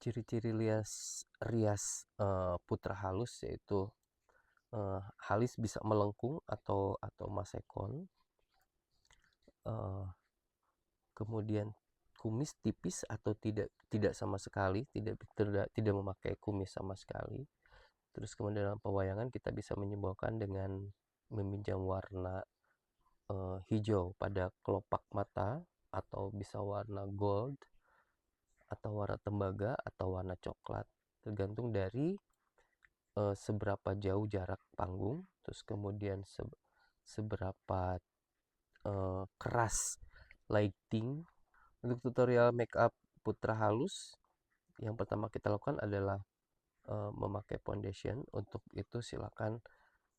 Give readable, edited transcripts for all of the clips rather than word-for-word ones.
Ciri-ciri rias putra halus yaitu halis bisa melengkung atau masekon, eh, kemudian kumis tipis atau tidak sama sekali, tidak memakai kumis sama sekali. Terus kemudian dalam pewayangan kita bisa menyembolkan dengan meminjam warna hijau pada kelopak mata, atau bisa warna gold, atau warna tembaga, atau warna coklat, tergantung dari seberapa jauh jarak panggung, terus kemudian seberapa keras lighting. Untuk tutorial make up putra halus, yang pertama kita lakukan adalah memakai foundation. Untuk itu silakan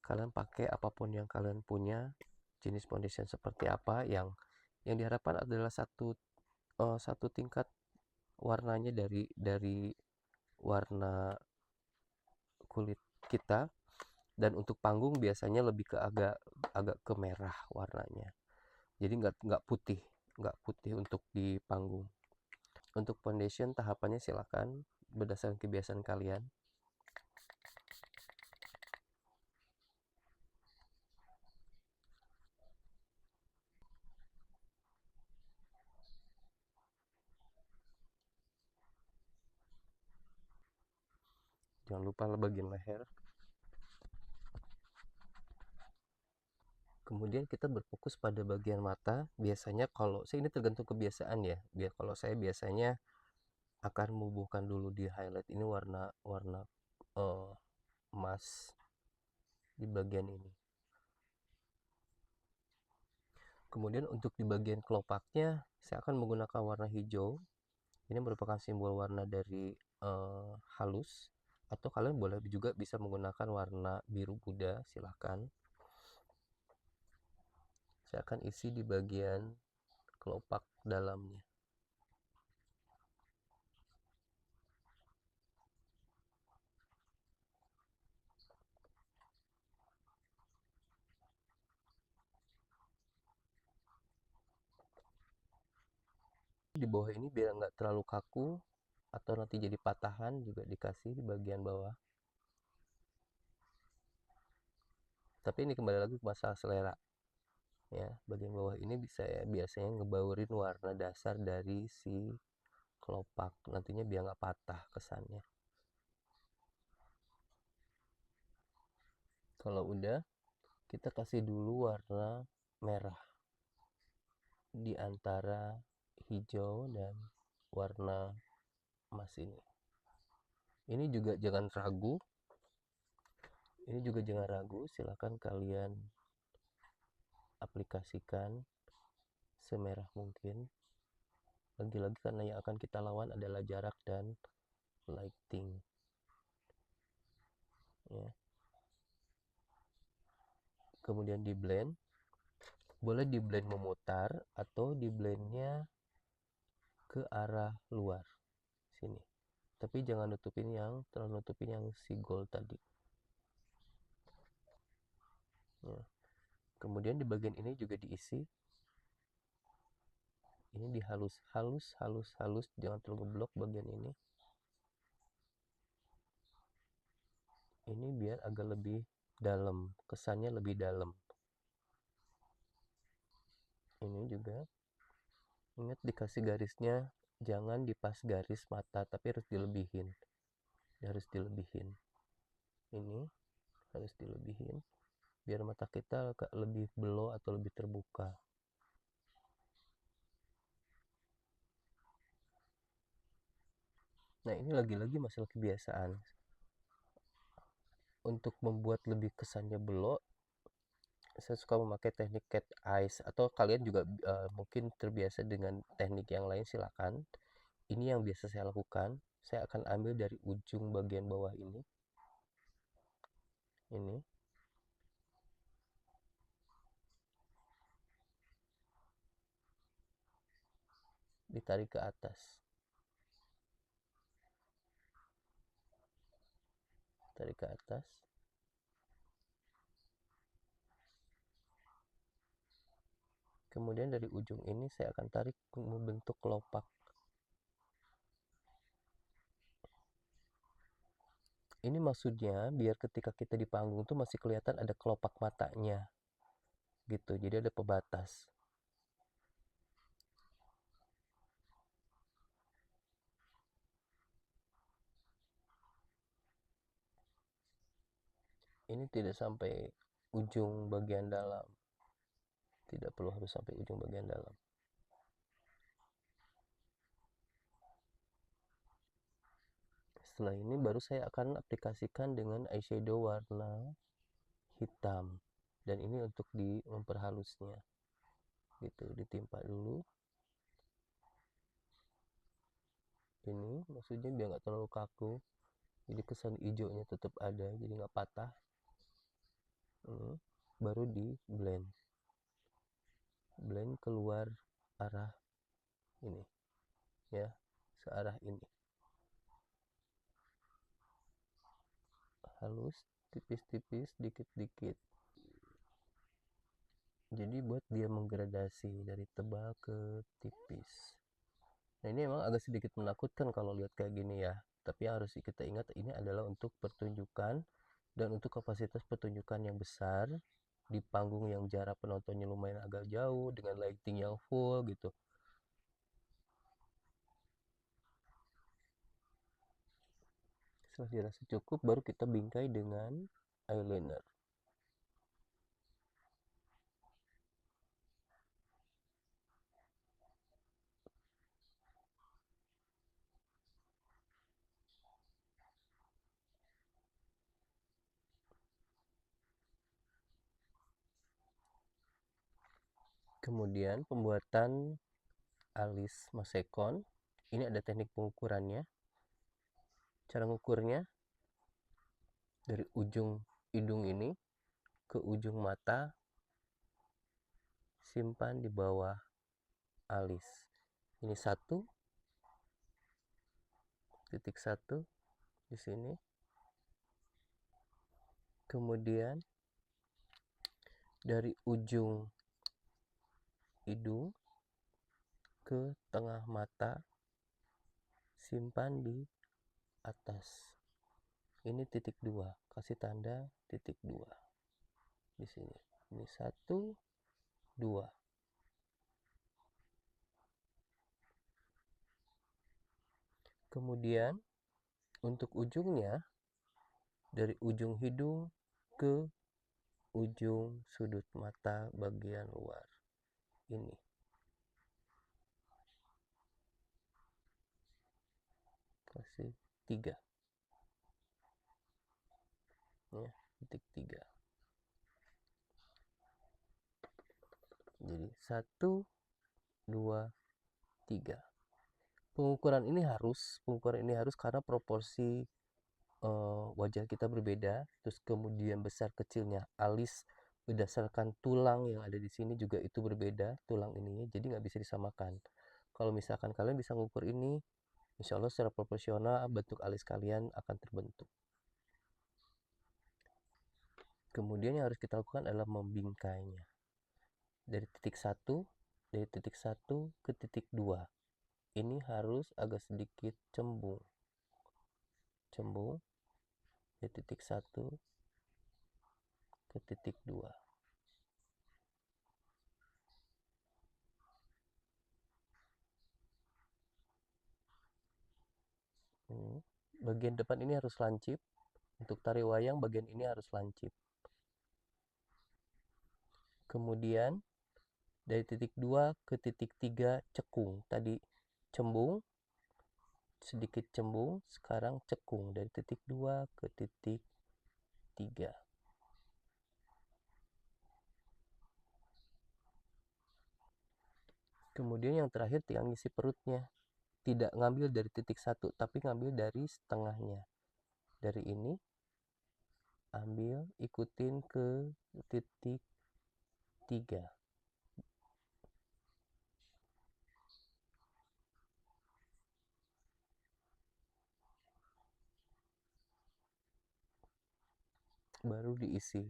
kalian pakai apapun yang kalian punya, jenis foundation seperti apa. Yang diharapkan adalah satu tingkat warnanya dari warna kulit kita. Dan untuk panggung biasanya lebih ke agak ke merah warnanya, jadi nggak putih untuk di panggung. Untuk foundation tahapannya silakan berdasarkan kebiasaan kalian. Jangan lupa bagian leher. Kemudian kita berfokus pada bagian mata. Biasanya kalau saya, ini tergantung kebiasaan ya. Kalau saya biasanya akan membubuhkan dulu di highlight ini warna warna emas di bagian ini. Kemudian untuk di bagian kelopaknya saya akan menggunakan warna hijau. Ini merupakan simbol warna dari halus, atau kalian boleh juga bisa menggunakan warna biru muda, silahkan. Saya akan isi di bagian kelopak dalamnya. Di bawah ini biar nggak terlalu kaku atau nanti jadi patahan, juga dikasih di bagian bawah. Tapi ini kembali lagi ke masalah selera ya. Bagian bawah ini bisa ya, biasanya ngebaurin warna dasar dari si kelopak, nantinya biar nggak patah kesannya. Kalau udah, kita kasih dulu warna merah di antara hijau dan warna emas ini. Ini juga jangan ragu. Silakan kalian aplikasikan semerah mungkin. Lagi-lagi karena yang akan kita lawan adalah jarak dan lighting ya. Kemudian di blend, boleh di blend memutar atau di blendnya ke arah luar sini, tapi jangan nutupin yang si gold tadi ya. Kemudian di bagian ini juga diisi, ini dihalus halus, jangan terlalu ngeblok bagian ini biar agak lebih dalam, kesannya lebih dalam. Ini juga ingat dikasih garisnya, jangan di pas garis mata, tapi harus dilebihin. Ini harus dilebihin biar mata kita agak lebih belok atau lebih terbuka. Nah, ini lagi-lagi masalah kebiasaan. Untuk membuat lebih kesannya belok, saya suka memakai teknik cat eyes, atau kalian juga mungkin terbiasa dengan teknik yang lain, silakan. Ini yang biasa saya lakukan. Saya akan ambil dari ujung bagian bawah ini ditarik ke atas, kemudian dari ujung ini saya akan tarik membentuk kelopak. Ini maksudnya biar ketika kita di panggung tuh masih kelihatan ada kelopak matanya gitu, jadi ada pembatas. Ini tidak sampai ujung bagian dalam, tidak perlu harus sampai ujung bagian dalam. Setelah ini baru saya akan aplikasikan dengan eyeshadow warna hitam, dan ini untuk memperhalusnya gitu, ditimpa dulu. Ini maksudnya biar nggak terlalu kaku, jadi kesan hijaunya tetap ada, jadi nggak patah. Baru di blend keluar arah ini ya, searah ini, halus, tipis-tipis, dikit-dikit, jadi buat dia menggradasi dari tebal ke tipis. Nah, ini emang agak sedikit menakutkan kalau lihat kayak gini ya, tapi yang harus kita ingat ini adalah untuk pertunjukan dan untuk kapasitas pertunjukan yang besar di panggung yang jarak penontonnya lumayan agak jauh dengan lighting yang full gitu. Setelah dirasa cukup, baru kita bingkai dengan eyeliner. Kemudian pembuatan alis masekon. Ini ada teknik pengukurannya. Cara mengukurnya dari ujung hidung ini ke ujung mata, simpan di bawah alis. Ini 1.1 di sini. Kemudian dari ujung hidung ke tengah mata, simpan di atas. Ini titik 2, kasih tanda titik 2 di sini. Ini 1, 2. Kemudian untuk ujungnya dari ujung hidung ke ujung sudut mata bagian luar ini. Kasih 3. Ya, titik 3. Jadi 1, 2, 3. Pengukuran ini harus karena proporsi wajah kita berbeda, terus kemudian besar kecilnya alis berdasarkan tulang yang ada di sini juga itu berbeda, tulang ininya, jadi nggak bisa disamakan. Kalau misalkan kalian bisa mengukur ini, insya Allah secara proporsional bentuk alis kalian akan terbentuk. Kemudian yang harus kita lakukan adalah membingkainya dari titik 1 ke titik 2. Ini harus agak sedikit cembung dari titik 1 ke titik 2. Bagian depan ini harus lancip. Untuk tari wayang bagian ini harus lancip. Kemudian dari titik 2 ke titik 3 cekung. Tadi cembung, sedikit cembung, sekarang cekung dari titik 2 ke titik 3. Kemudian yang terakhir tinggal ngisi perutnya. Tidak ngambil dari titik 1, tapi ngambil dari setengahnya. Dari ini ambil, ikutin ke titik 3. Baru diisi.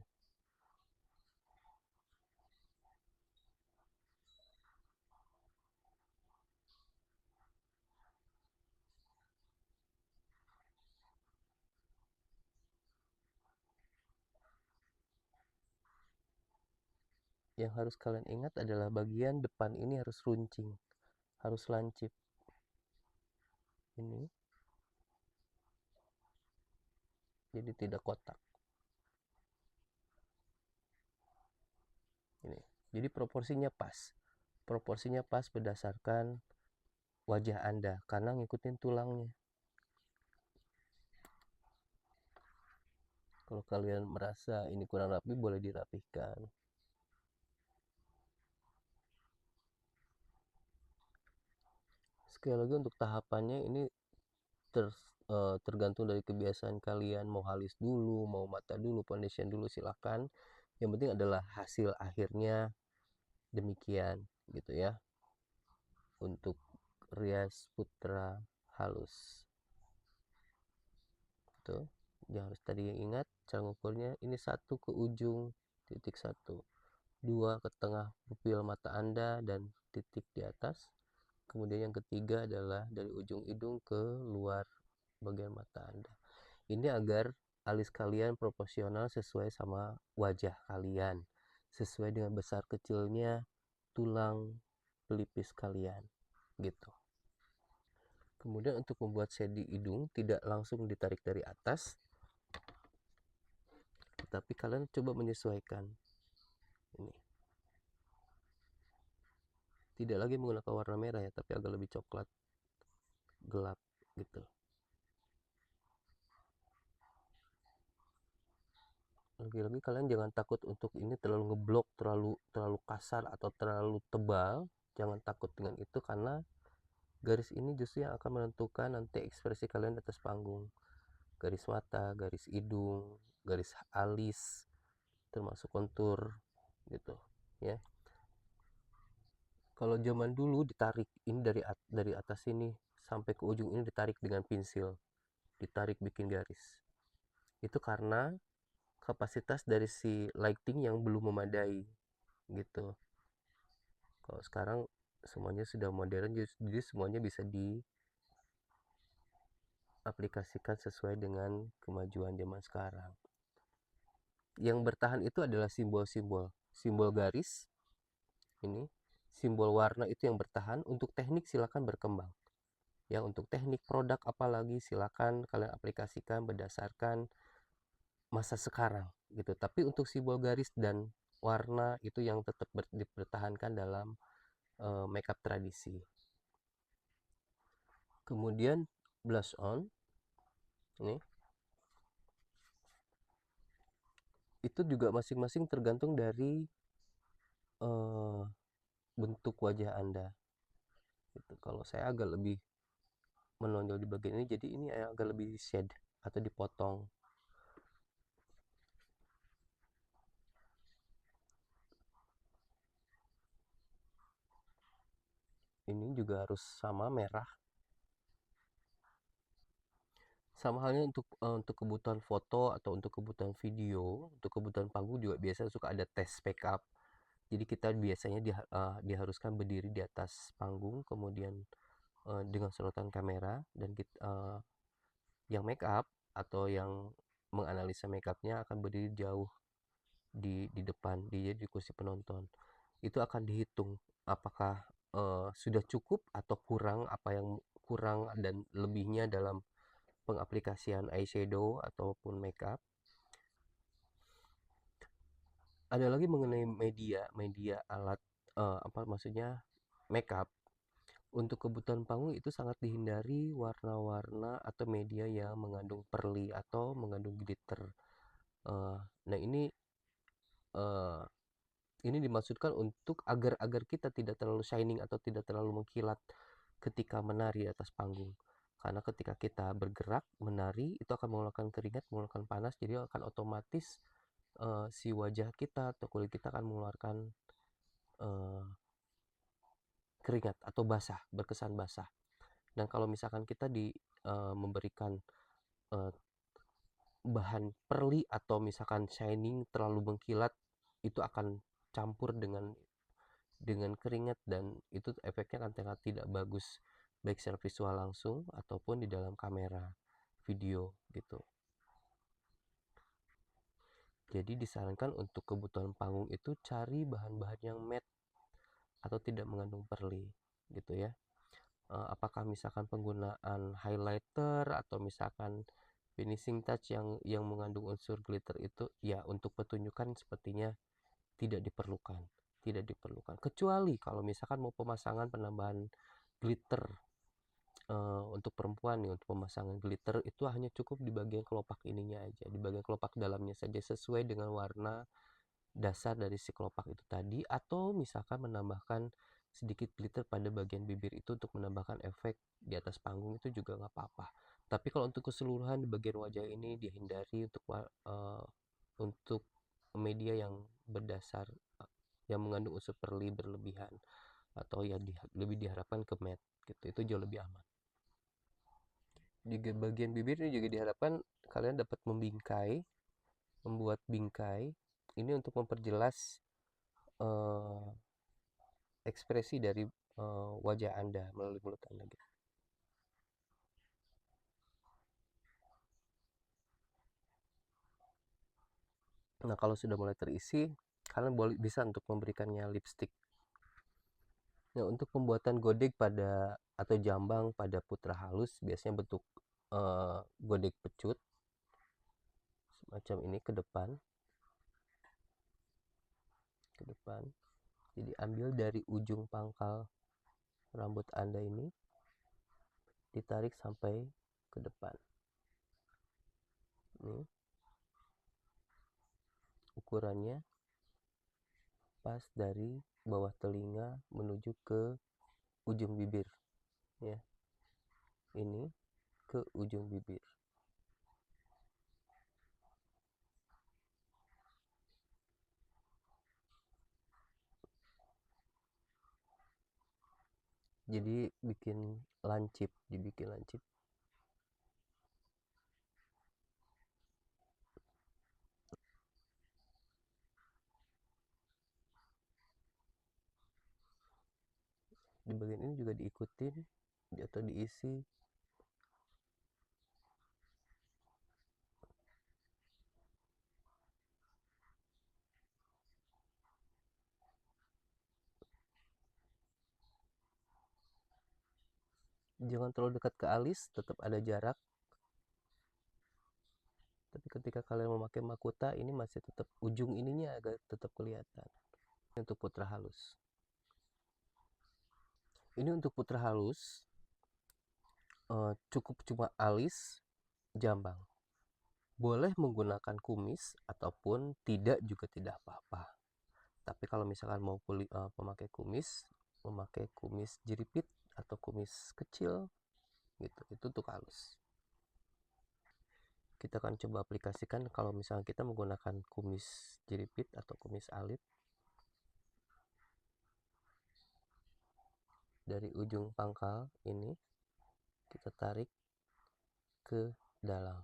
Yang harus kalian ingat adalah bagian depan ini harus runcing, harus lancip. Ini jadi tidak kotak. Ini jadi proporsinya pas, berdasarkan wajah Anda karena ngikutin tulangnya. Kalau kalian merasa ini kurang rapi, boleh dirapihkan. Sekali lagi untuk tahapannya ini tergantung dari kebiasaan kalian, mau halus dulu, mau mata dulu, foundation dulu, silahkan. Yang penting adalah hasil akhirnya demikian gitu ya, untuk rias putra halus. Tuh, yang harus tadi ingat cara ngukurnya, ini 1 ke ujung titik 1, 2 ke tengah pupil mata Anda dan titik di atas. Kemudian yang ketiga adalah dari ujung hidung ke luar bagian mata Anda. Ini agar alis kalian proporsional sesuai sama wajah kalian, sesuai dengan besar kecilnya tulang pelipis kalian gitu. Kemudian untuk membuat shade di hidung tidak langsung ditarik dari atas, tetapi kalian coba menyesuaikan. Ini tidak lagi menggunakan warna merah ya, tapi agak lebih coklat gelap gitu. Lagi-lagi kalian jangan takut untuk ini terlalu ngeblok, terlalu kasar atau terlalu tebal. Jangan takut dengan itu, karena garis ini justru yang akan menentukan nanti ekspresi kalian di atas panggung. Garis mata, garis hidung, garis alis, termasuk kontur gitu ya. Kalau zaman dulu ditarik ini dari atas ini sampai ke ujung ini ditarik dengan pensil, ditarik bikin garis. Itu karena kapasitas dari si lighting yang belum memadai gitu. Kalau sekarang semuanya sudah modern, jadi semuanya bisa diaplikasikan sesuai dengan kemajuan zaman sekarang. Yang bertahan itu adalah simbol garis ini, simbol warna itu yang bertahan. Untuk teknik silakan berkembang ya, untuk teknik produk apalagi silakan kalian aplikasikan berdasarkan masa sekarang gitu. Tapi untuk simbol garis dan warna itu yang tetap dipertahankan dalam makeup tradisi. Kemudian blush on ini, itu juga masing-masing tergantung dari bentuk wajah Anda gitu. Kalau saya agak lebih menonjol di bagian ini, jadi ini agak lebih shade atau dipotong. Ini juga harus sama merah. Sama halnya untuk kebutuhan foto atau untuk kebutuhan video, untuk kebutuhan panggung juga biasanya suka ada tes makeup. Jadi kita biasanya diharuskan berdiri di atas panggung, kemudian dengan sorotan kamera, dan yang makeup atau yang menganalisa makeupnya akan berdiri jauh di depan, di kursi penonton. Itu akan dihitung apakah sudah cukup atau kurang, apa yang kurang dan lebihnya dalam pengaplikasian eyeshadow ataupun makeup. Ada lagi mengenai media alat, maksudnya makeup. Untuk kebutuhan panggung itu sangat dihindari warna-warna atau media yang mengandung perli atau mengandung glitter. Nah eh, ini dimaksudkan untuk agar kita tidak terlalu shining atau tidak terlalu mengkilat ketika menari atas panggung. Karena ketika kita bergerak menari itu akan mengeluarkan keringat, mengeluarkan panas, jadi akan otomatis si wajah kita atau kulit kita akan mengeluarkan keringat atau basah, berkesan basah. Dan kalau misalkan kita memberikan bahan perli atau misalkan shining terlalu mengkilat, itu akan campur dengan keringat, dan itu efeknya akan sangat tidak bagus baik secara visual langsung ataupun di dalam kamera video gitu. Jadi disarankan untuk kebutuhan panggung itu cari bahan-bahan yang matte atau tidak mengandung perli gitu ya. Apakah misalkan penggunaan highlighter atau misalkan finishing touch yang mengandung unsur glitter itu ya untuk petunjukan sepertinya tidak diperlukan. Tidak diperlukan. Kecuali kalau misalkan mau pemasangan penambahan glitter untuk perempuan nih, untuk pemasangan glitter itu hanya cukup di bagian kelopak ininya aja, di bagian kelopak dalamnya saja sesuai dengan warna dasar dari si kelopak itu tadi, atau misalkan menambahkan sedikit glitter pada bagian bibir itu untuk menambahkan efek di atas panggung itu juga nggak apa-apa. Tapi kalau untuk keseluruhan di bagian wajah ini dihindari untuk media yang berdasar yang mengandung unsur perli berlebihan atau ya lebih diharapkan ke matte gitu, itu jauh lebih aman. Di bagian bibir ini juga diharapkan kalian dapat membuat bingkai ini untuk memperjelas eh, ekspresi dari wajah Anda melalui mulut Anda gitu. Nah, kalau sudah mulai terisi, kalian bisa untuk memberikannya lipstick. Nah, untuk pembuatan godek atau jambang pada putra halus biasanya bentuk godek pecut semacam ini ke depan. Jadi ambil dari ujung pangkal rambut Anda ini, ditarik sampai ke depan. Ini ukurannya pas dari bawah telinga menuju ke ujung bibir ya. Ini ke ujung bibir. Jadi dibikin lancip. Di bagian ini juga diikutin atau diisi. Jangan terlalu dekat ke alis, tetap ada jarak. Tapi ketika kalian memakai mahkota ini masih tetap ujung ininya agak tetap kelihatan. Untuk putra halus. Ini untuk putra halus cukup cuma alis, jambang. Boleh menggunakan kumis ataupun tidak juga tidak apa-apa. Tapi kalau misalkan mau memakai kumis jeripit atau kumis kecil gitu, itu untuk halus. Kita akan coba aplikasikan kalau misalnya kita menggunakan kumis jeripit atau kumis alit. Dari ujung pangkal ini kita tarik ke dalam.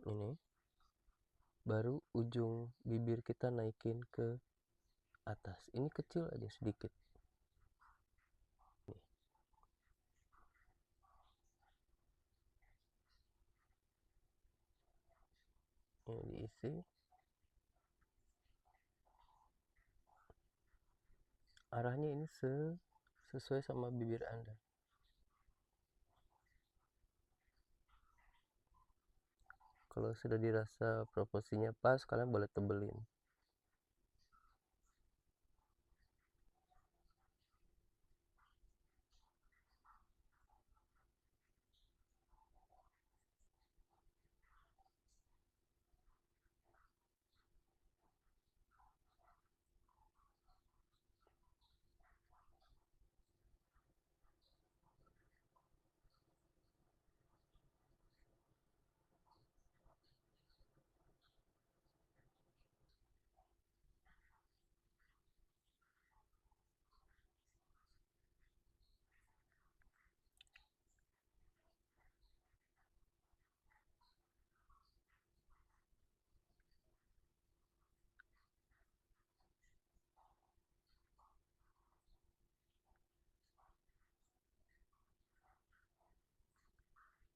Ini baru ujung bibir kita naikin ke atas. Ini kecil aja sedikit. Ini diisi. Arahnya ini sesuai sama bibir Anda. Kalau sudah dirasa proporsinya pas, kalian boleh tebelin.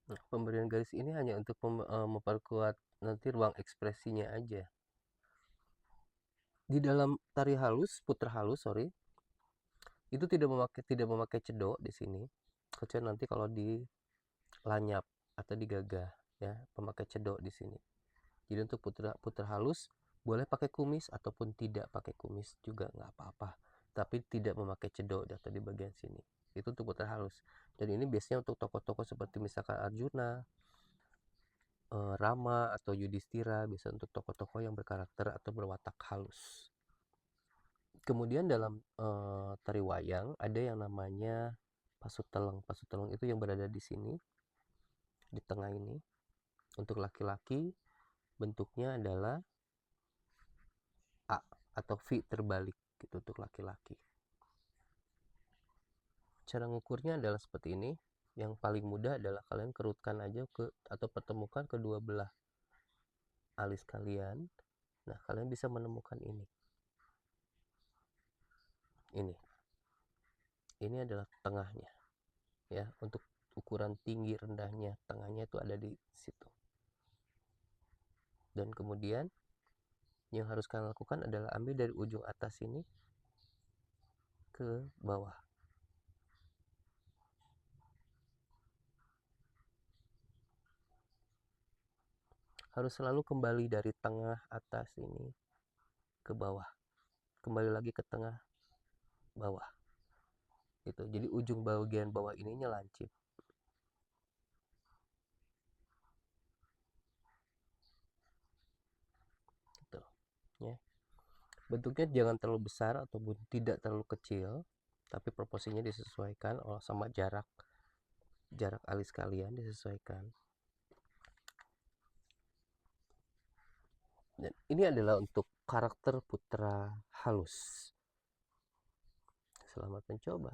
Nah, pemberian garis ini hanya untuk memperkuat nanti ruang ekspresinya aja. Di dalam tari halus, puter halus, sorry, itu tidak memakai cedok di sini. Kecuali nanti kalau di lanyap atau digagah, ya, pemakai cedok di sini. Jadi untuk puter halus boleh pakai kumis ataupun tidak pakai kumis juga nggak apa-apa, tapi tidak memakai cedok atau di bagian sini. Itu untuk puter halus. Dan ini biasanya untuk tokoh-tokoh seperti misalkan Arjuna, Rama atau Yudhistira, bisa untuk tokoh-tokoh yang berkarakter atau berwatak halus. Kemudian dalam tari wayang ada yang namanya pasuteleng. Pasuteleng itu yang berada di sini, di tengah ini. Untuk laki-laki bentuknya adalah A atau V terbalik gitu untuk laki-laki. Cara ngukurnya adalah seperti ini. Yang paling mudah adalah kalian kerutkan aja atau pertemukan kedua belah alis kalian. Nah, kalian bisa menemukan ini. Ini adalah tengahnya, ya. Untuk ukuran tinggi rendahnya, tengahnya itu ada di situ. Dan kemudian yang harus kalian lakukan adalah ambil dari ujung atas ini ke bawah. Harus selalu kembali dari tengah atas ini ke bawah, kembali lagi ke tengah bawah gitu. Jadi ujung bagian bawah ininya lancip gitu, ya. Bentuknya jangan terlalu besar ataupun tidak terlalu kecil, tapi proporsinya disesuaikan sama jarak alis kalian disesuaikan. Dan ini adalah untuk karakter putra halus. Selamat mencoba.